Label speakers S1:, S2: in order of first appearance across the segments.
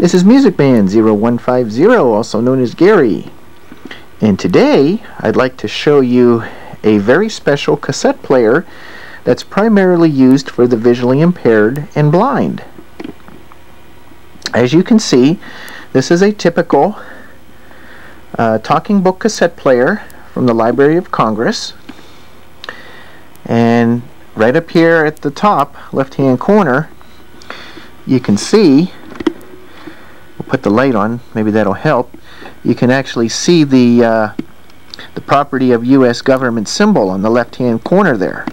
S1: This is Music Band 0150, also known as Gary. And today I'd like to show you a very special cassette player that's primarily used for the visually impaired and blind. As you can see, this is a typical Talking Book Cassette Player from the Library of Congress. And right up here at the top left hand corner, you can see, we'll put the light on, maybe that'll help, you can actually see the property of U.S. government symbol on the left hand corner there.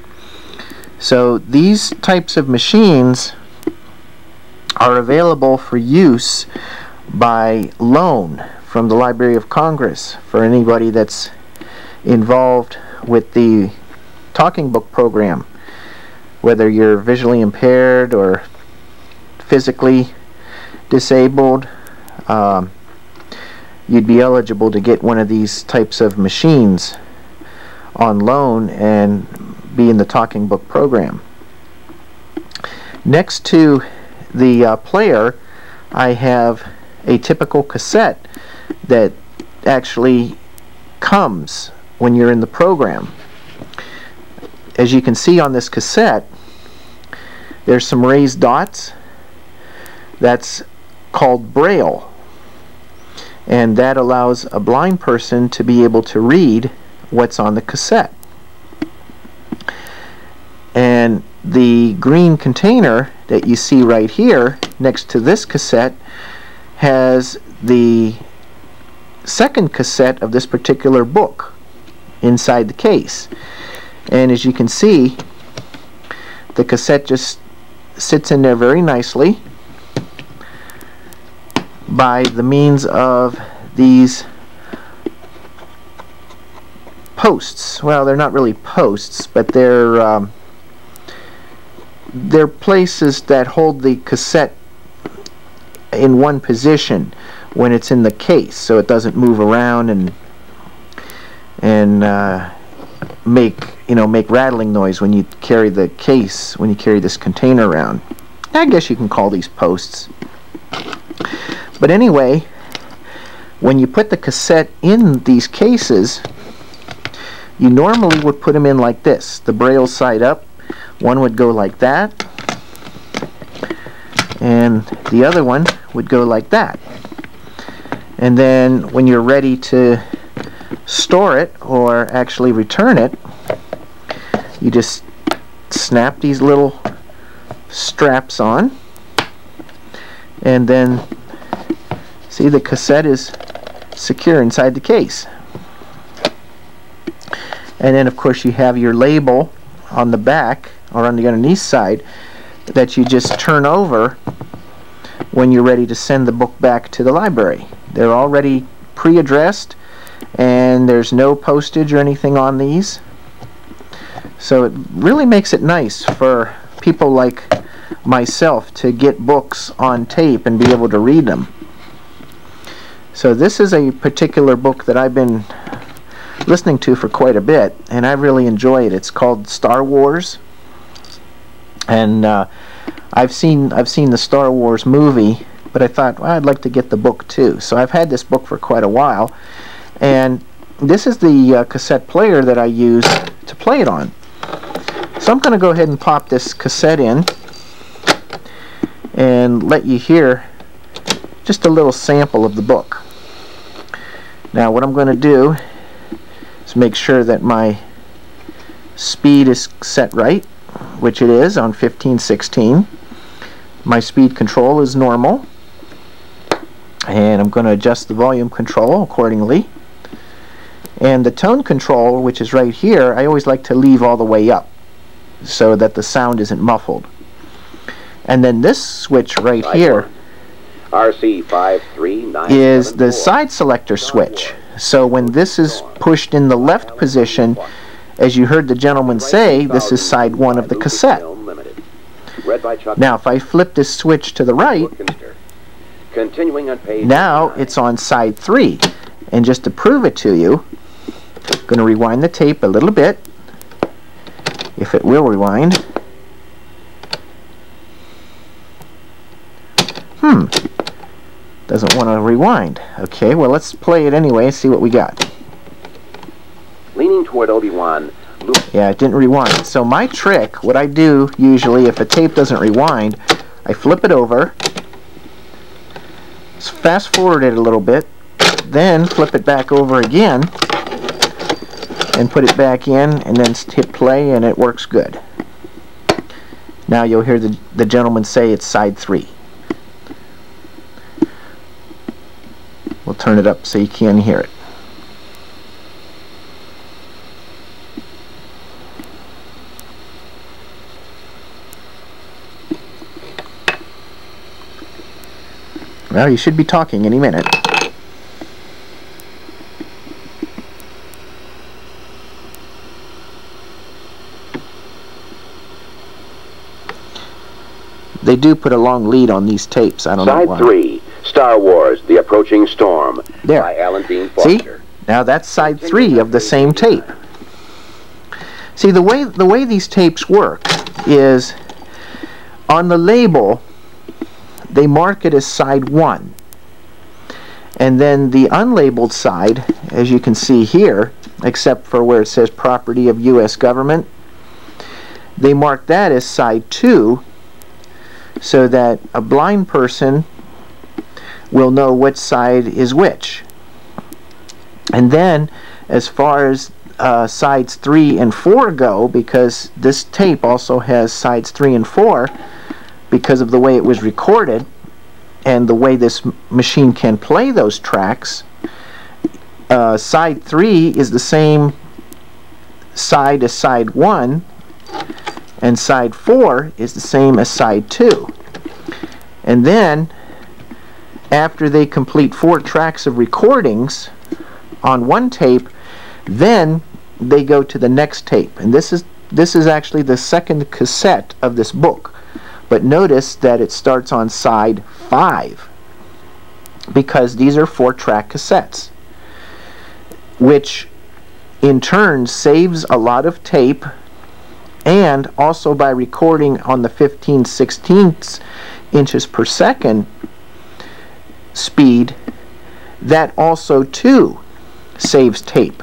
S1: So these types of machines are available for use by loan from the Library of Congress for anybody that's involved with the Talking Book program, whether you're visually impaired or physically disabled. You'd be eligible to get one of these types of machines on loan and be in the Talking Book program. Next to the player, I have a typical cassette that actually comes when you're in the program. As you can see on this cassette, there's some raised dots. That's called Braille, and that allows a blind person to be able to read what's on the cassette. And the green container that you see right here next to this cassette has the second cassette of this particular book inside the case. And as you can see, the cassette just sits in there very nicely by the means of these posts. Well, they're not really posts, but they're places that hold the cassette in one position when it's in the case, so it doesn't move around and make rattling noise when you carry the case, when you carry this container around. I guess you can call these posts. But anyway, when you put the cassette in these cases, you normally would put them in like this, the Braille side up. One would go like that, and the other one would go like that. And then when you're ready to store it or actually return it, you just snap these little straps on, and then see, the cassette is secure inside the case. And then of course you have your label on the back or on the underneath side that you just turn over when you're ready to send the book back to the library. They're already pre-addressed and there's no postage or anything on these. So it really makes it nice for people like myself to get books on tape and be able to read them. So this is a particular book that I've been listening to for quite a bit, and I really enjoy it. It's called Star Wars, and I've seen the Star Wars movie, but I thought, well, I'd like to get the book too. So I've had this book for quite a while, and this is the cassette player that I use to play it on. So I'm going to go ahead and pop this cassette in and let you hear just a little sample of the book. Now what I'm going to do is make sure that my speed is set right, which it is on 1516. My speed control is normal, and I'm going to adjust the volume control accordingly. And the tone control, which is right here, I always like to leave all the way up so that the sound isn't muffled. And then this switch right here is the side selector switch. So when this is pushed in the left position, as you heard the gentleman say, this is side 1 of the cassette. Now if I flip this switch to the right, now it's on side 3. And just to prove it to you, I'm going to rewind the tape a little bit, if it will rewind. Doesn't want to rewind. Okay, well, let's play it anyway and see what we got.
S2: Leaning toward Obi-Wan.
S1: Yeah, it didn't rewind. So my trick, what I do usually if a tape doesn't rewind, I flip it over, fast forward it a little bit, then flip it back over again and put it back in, and then hit play, and it works good. Now you'll hear the gentleman say it's side 3. We'll turn it up so you can hear it. Well, you should be talking any minute. They do put a long lead on these tapes. I don't know why.
S2: Side 3, Star Wars: The Approaching Storm,
S1: there.
S2: by Alan Dean Foster.
S1: See? Now that's side 3 of the same tape. See, the way these tapes work is on the label they mark it as side 1. And then the unlabeled side, as you can see here, except for where it says property of U.S. government, they mark that as side 2, so that a blind person will know which side is which. And then as far as sides 3 and 4 go, because this tape also has sides 3 and 4 because of the way it was recorded and the way this machine can play those tracks, side 3 is the same side as side 1, and side 4 is the same as side 2. And then after they complete 4 tracks of recordings on one tape, then they go to the next tape. And this is actually the second cassette of this book. But notice that it starts on side 5, because these are 4-track cassettes, which in turn saves a lot of tape. And also by recording on the 15/16 inches per second speed, that also too saves tape,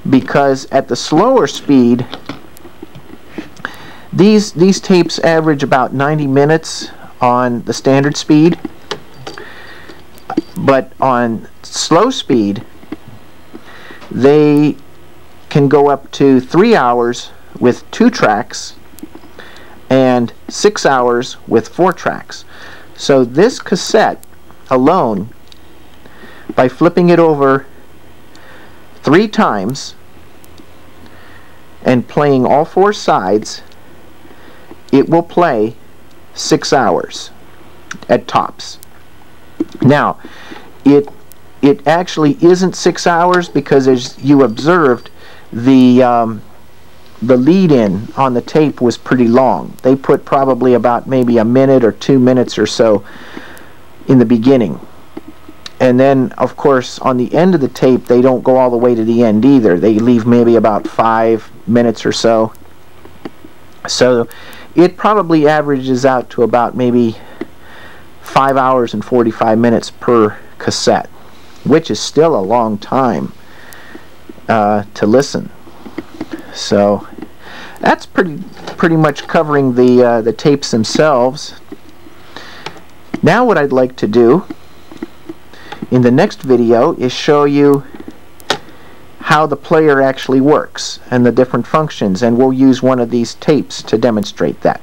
S1: because at the slower speed these tapes average about 90 minutes on the standard speed, but on slow speed they can go up to 3 hours with 2 tracks and 6 hours with 4 tracks. So this cassette alone, by flipping it over 3 times and playing all 4 sides, it will play 6 hours at tops. Now it actually isn't 6 hours, because as you observed, the lead-in on the tape was pretty long. They put probably about maybe a minute or 2 minutes or so in the beginning. And then, of course, on the end of the tape, they don't go all the way to the end either. They leave maybe about 5 minutes or so. So it probably averages out to about maybe 5 hours and 45 minutes per cassette, which is still a long time to listen. So that's pretty much covering the tapes themselves. Now what I'd like to do in the next video is show you how the player actually works and the different functions, and we'll use one of these tapes to demonstrate that.